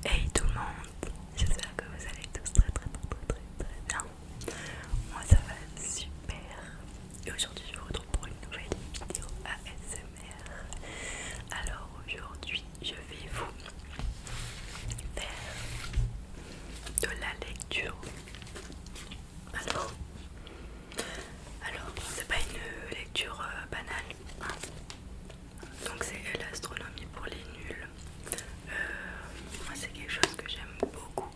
Hey tout le monde, j'espère que vous allez tous très bien. Moi ça va super. Et aujourd'hui je vous retrouve pour une nouvelle vidéo ASMR. Alors aujourd'hui je vais vous faire de la lecture. Alors c'est pas une lecture banale, hein. Donc c'est l'astronomie pour les nuls. Moi c'est quelque chose que j'aime beaucoup,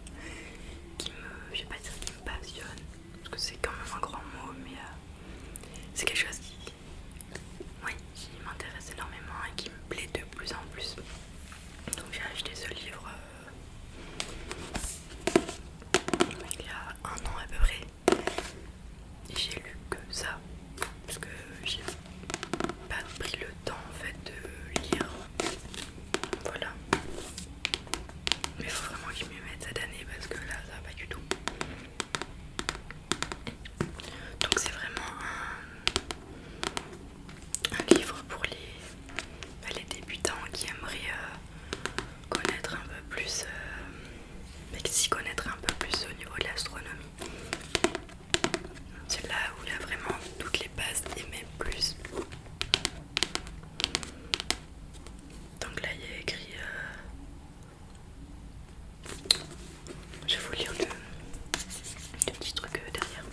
je vais pas dire qui me passionne, parce que c'est quand même un grand mot, mais c'est quelque chose qui m'intéresse énormément et qui me plaît de plus en plus. Donc j'ai acheté ce livre il y a un an à peu près, et j'ai lu que ça, parce que j'ai pas pris le temps en fait de lire. Voilà. Mais il faut vraiment que je m'y mette cette année parce que là ça va pas du tout. Donc c'est vraiment un livre pour les débutants qui aimeraient connaître un peu plus, s'y connaître un peu plus au niveau de l'astronomie. C'est là où il y a vraiment toutes les bases et même plus. Donc là il y a écrit, je vais vous lire le petit truc derrière.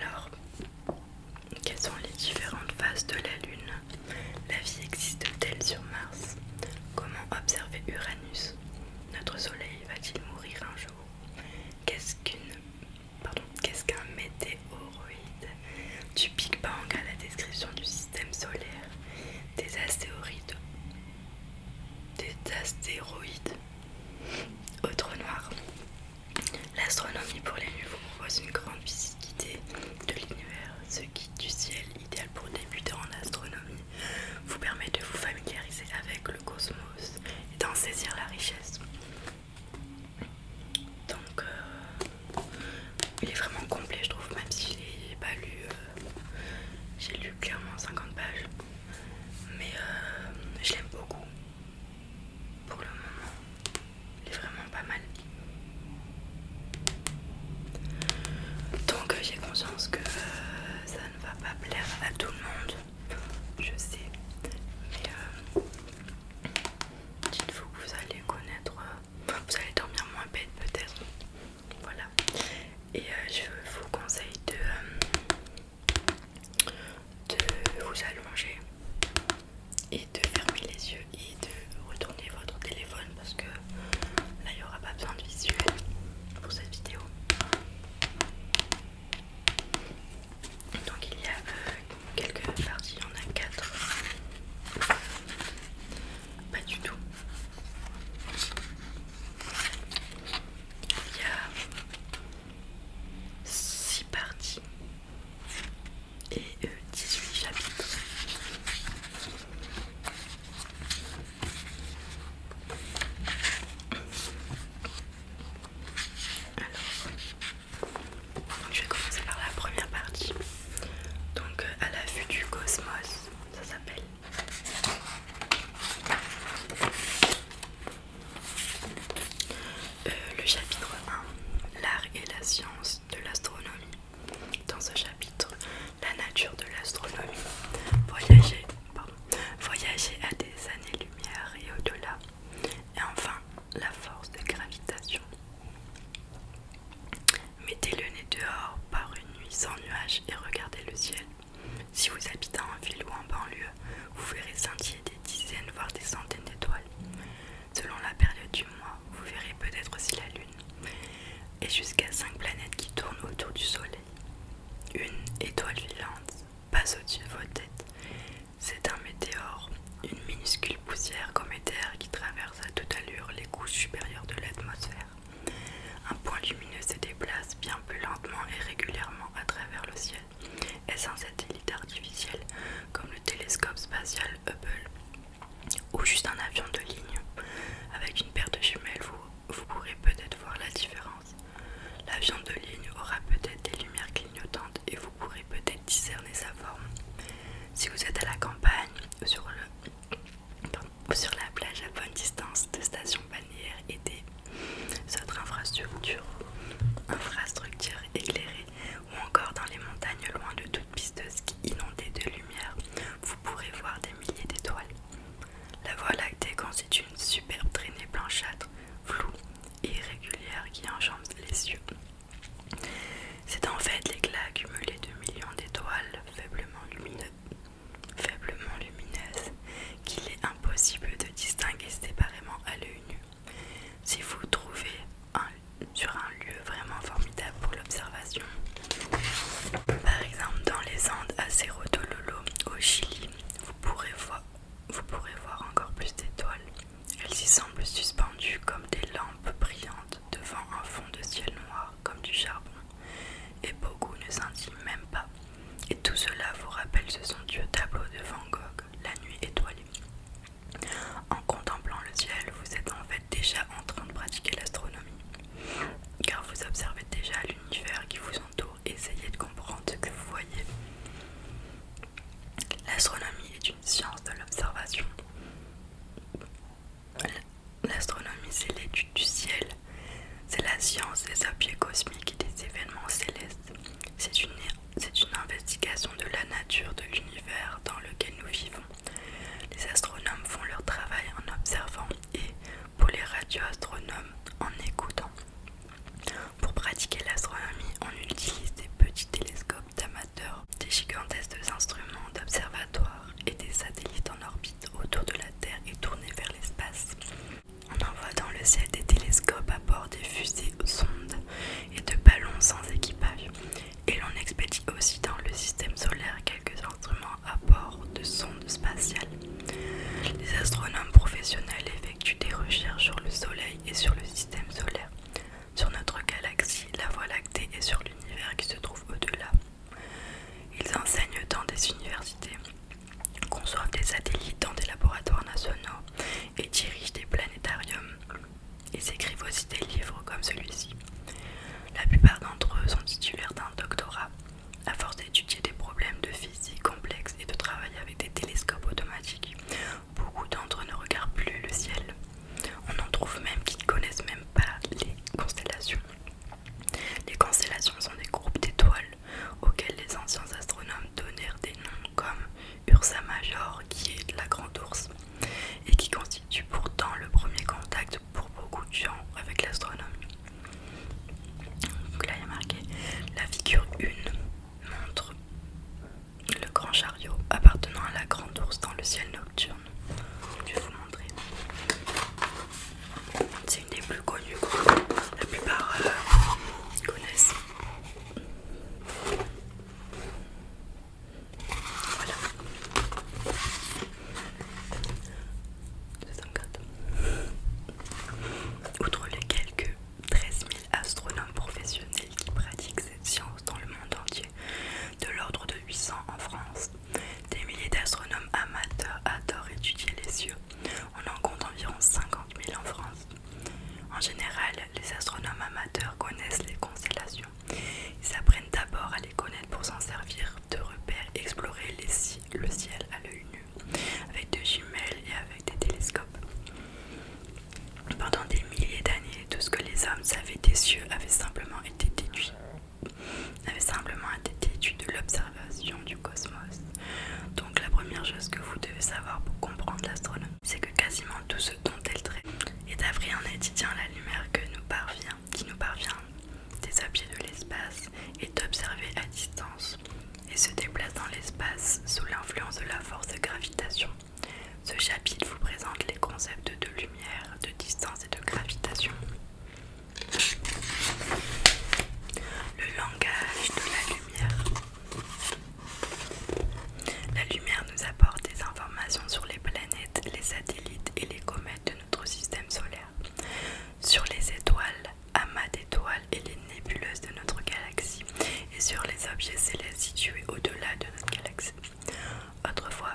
Alors, quelles sont les différentes phases de la Lune? La vie existe-t-elle sur Mars? Comment observer Uranus? Notre Soleil va-t-il mourir un jour? Qu'est-ce qu'un météoroïde? Du Big Bang à la description du système solaire, des astéroïdes, au trou noir. L'astronomie pour les nuls vous propose une grande visite guidée de l'univers. Ce guide du ciel, idéal pour débuter en astronomie, vous permet de vous familiariser avec le cosmos et d'en saisir la richesse. Donc il est vraiment complet je trouve, même si je l'ai pas lu, j'ai lu clairement 50 pages, mais je l'aime beaucoup pour le moment, il est vraiment pas mal. Donc j'ai conscience que ça ne va pas plaire à tout le monde, je sais, mais dites-vous que vous allez connaître, vous allez dormir moins bête peut-être, voilà. Et je vous conseille de vous allonger et de fermer les yeux et de retourner votre téléphone parce que là il n'y aura pas besoin de visuel pour cette vidéo. Donc il y a quelques parties, il y en a 4. Pas du tout. Il y a 6 parties et 18 chapitres. Alors, je vais commencer par la première partie. Donc à la vue du cosmos, ça s'appelle. Le chapitre 1, l'art et la science de l'astronomie. Dans ce chapitre, la nature de l'astronomie, voyager à des années-lumière et au-delà, et enfin la force de gravitation. Mettez le nez dehors par une nuit sans nuages et regardez le ciel. Si vous habitez en ville ou en banlieue, vous verrez scintiller des dizaines voire des centaines d'étoiles. Selon la période du mois, vous verrez peut-être aussi la Lune et jusqu'à 5 planètes qui tournent autour du Soleil. Une étoile filante passe au-dessus de vos têtes. C'est un météore, une minuscule poussière cométaire qui traverse à toute allure les couches supérieures de l'atmosphère. Un point lumineux se déplace bien plus lentement et régulièrement à travers le ciel. Est-ce un satellite artificiel comme le télescope spatial Hubble ou juste un avion de ligne? Avec une paire de jumelles, vous pourrez peut-être voir la différence. L'avion de ligne aura peut-être des lumières clignotantes et vous pourrez peut-être discerner sa forme. Si vous êtes à la campagne ou sur semblent suspendus comme des lampes brillantes devant un fond de ciel noir comme du charbon, et beaucoup ne scintillent même pas. Et tout cela vous rappelle ce somptueux tableau de Van Gogh, La nuit étoilée. En contemplant le ciel, vous êtes en fait déjà en train de pratiquer l'astronomie, car vous observez déjà l'univers qui vous entoure et essayez de comprendre ce que vous voyez. L'astronomie est une science de l'observation. L'astronomie, c'est l'étude du ciel. C'est la science des objets cosmiques et des événements célestes. C'est une investigation de la nature de l'univers dans lequel nous vivons. Les astronomes font leur travail en observant et, pour les radioastronomes, en écoutant. Pour pratiquer l'astronomie, on utilise des petits télescopes d'amateurs, des gigantesques instruments d'observatoire et des satellites en orbite autour de la Terre et tournés vers l'espace. On envoie dans le ciel des télescopes à bord des fusées, sondes et de ballons sans équipage. Et l'on expédie aussi dans le système solaire quelques instruments à bord de sondes spatiales. Les astronomes professionnels effectuent des recherches sur le Soleil et sur le système solaire, sur notre galaxie, la Voie lactée et sur l'univers qui se trouve au-delà. Ils enseignent dans des universités, conçoivent des satellites dans des laboratoires nationaux et dirigent des planétariums. Ils écrivent aussi des livres comme celui-ci. La plupart d'entre eux sont titulaires d'un doctorat. À force d'étudier des problèmes de physique complexes et de travailler avec des télescopes automatiques, beaucoup d'entre eux ne regardent plus le ciel. On en trouve même qui ne connaissent même pas les constellations. Les constellations sont des groupes d'étoiles auxquels les anciens astronomes donnèrent des noms comme Ursa Major, qui est la grande ours, et qui constitue pourtant le premier contact pour beaucoup de gens avec l'astronomie. Donc là il y a marqué la figure 1 montre le grand chariot appartenant à la grande ours dans le ciel nocturne. Je vais vous montrer. C'est une des plus connues, quoi. La plupart connaissent. Voilà. Outre les quelques 13 000 astronomes professionnels qui pratiquent cette science dans le monde entier, de l'ordre de 800 en France, des milliers d'astronomes amateurs adorent étudier les cieux. On en compte environ 50 000 en France. En général, les astronomes amateurs connaissent les constellations. Ils apprennent d'abord à les connaître pour s'en servir de repères et explorer le ciel à l'œil nu, avec des jumelles et avec des télescopes. Pendant des milliers d'années, tout ce que les hommes savaient des cieux avait simplement été déduit de l'observation du cosmos. Donc la première chose que vous devez savoir pour comprendre l'astronomie, c'est que quasiment tout ce dont elle traite est appris en étudiant la lumière qui nous parvient des objets de l'espace est observée à distance et se déplace dans l'espace sous l'influence de la force de gravitation. Ce chapitre vous présente les concepts de lumière, de distance et de gravitation. Le langage de la lumière. La lumière nous apporte des informations sur les planètes, les satellites et les comètes de notre système solaire, sur les étoiles, amas d'étoiles et les nébuleuses de notre galaxie, et sur les objets célestes situés au-delà de notre galaxie. Autrefois,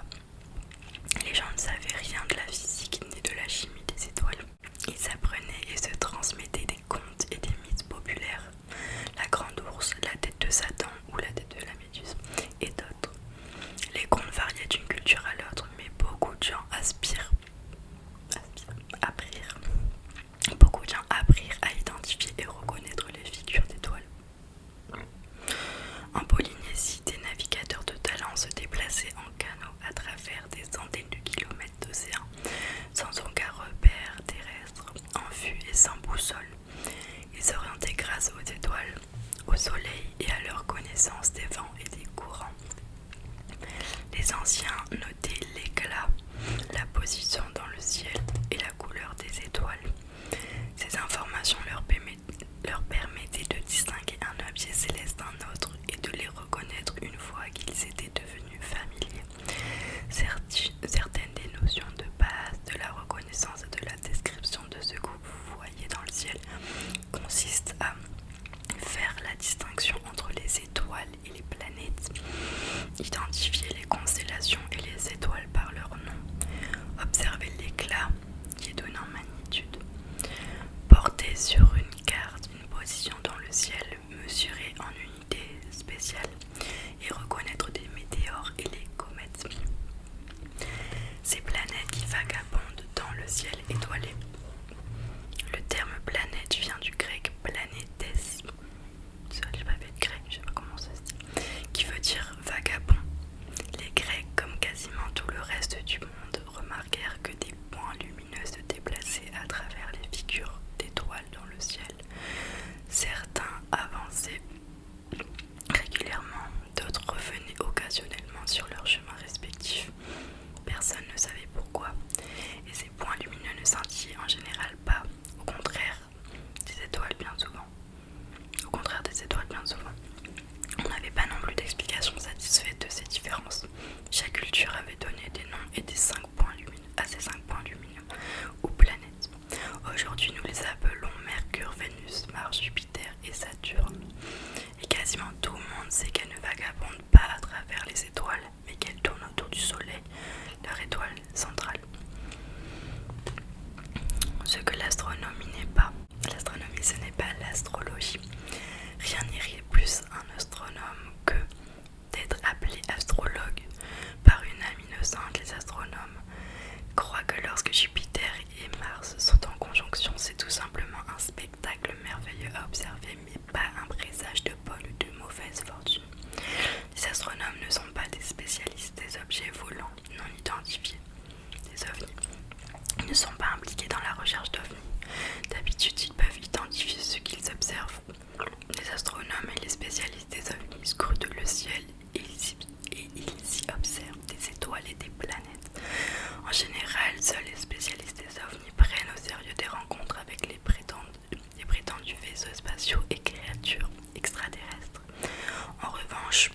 Identifiez les constellations et les étoiles par leur nom. Observez l'éclat qui est donné en magnitude. Portez sur une carte une position dans le ciel mesurée en unités spéciales et reconnaître des météores et les comètes. Ces planètes qui vagabondent dans le ciel étoilé. Le terme planète vient du grec planétes. Ça, j'ai pas fait de grec, je sais pas comment ça se dit. Qui veut dire vagabond. Les Grecs, comme quasiment tout le reste du monde, remarquèrent que des points lumineux se déplaçaient à travers les figures d'étoiles dans le ciel. Certains avançaient régulièrement, d'autres revenaient occasionnellement sur leur chemin respectif. Personne ne savait pourquoi, et ces points lumineux ne scintillaient en général pas, au contraire des étoiles bien souvent. On n'avait pas non plus d'explication satisfaite de ces différences. Chaque culture avait donné des noms et des 5 points lumineux à ces 5 points lumineux ou planètes. Aujourd'hui, nous les appelons Mercure, Vénus, Mars, Jupiter et Saturne. Et quasiment tout le monde sait qu'elles ne vagabondent pas à travers les étoiles, mais qu'elles tournent autour du Soleil, leur étoile centrale. Ce que l'astronomie n'est pas. L'astronomie, ce n'est pas l'astrologie. Rien n'irait plus un astronome que d'être appelé astrologue. Par une âme innocente, les astronomes croient que lorsque Jupiter et Mars sont en conjonction, c'est tout simplement un spectacle merveilleux à observer, mais pas un présage de bonne ou de mauvaise fortune. Les astronomes ne sont pas des spécialistes des objets volants non identifiés, des ovnis. Ils ne sont pas impliqués dans la recherche d'ovnis. D'habitude, ils peuvent identifier ce qu'ils observent. Les astronomes et les spécialistes des ovnis scrutent le ciel et ils y observent des étoiles et des planètes. En général, seuls les spécialistes des ovnis prennent au sérieux des rencontres avec les prétendus vaisseaux spatiaux et créatures extraterrestres. En revanche,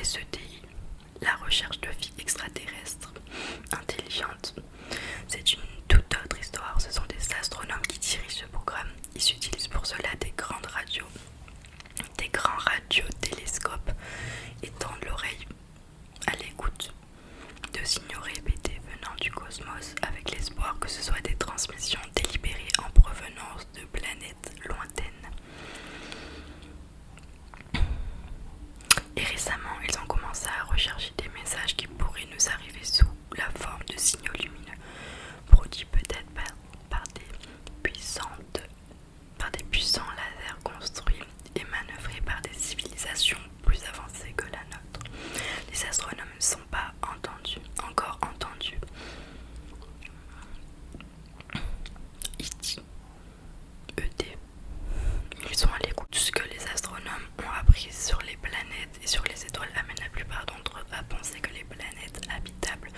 SETI, la recherche de vie extraterrestre intelligente, c'est une toute autre histoire. Ce sont des astronomes qui dirigent ce programme. Ils utilisent pour cela des grands radiotélescopes et tendent l'oreille à l'écoute de signaux répétés venant du cosmos avec l'espoir que ce soit des transmissions délibérées en provenance de planètes lointaines. Et récemment, ils ont commencé à rechercher des messages qui pourraient nous arriver sous la forme de signaux lumineux, produits peut-être par des puissants lasers construits et manœuvrés par des civilisations plus avancées que la nôtre. Les astronomes ne sont pas encore entendus. Ils sont à l'écoute. Tout ce que les astronomes ont appris sur les planètes et sur les étoiles amène la plupart d'entre eux à penser que les planètes habitables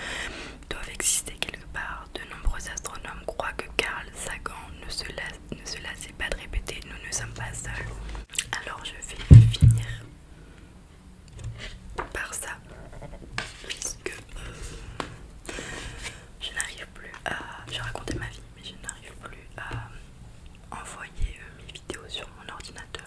doivent exister quelque part. De nombreux astronomes croient que Carl Sagan ne se lassait pas de répéter « Nous ne sommes pas seuls ». Alors je vais finir par ça, puisque je n'arrive plus à... J'ai raconté ma vie, mais je n'arrive plus à envoyer mes vidéos sur mon ordinateur.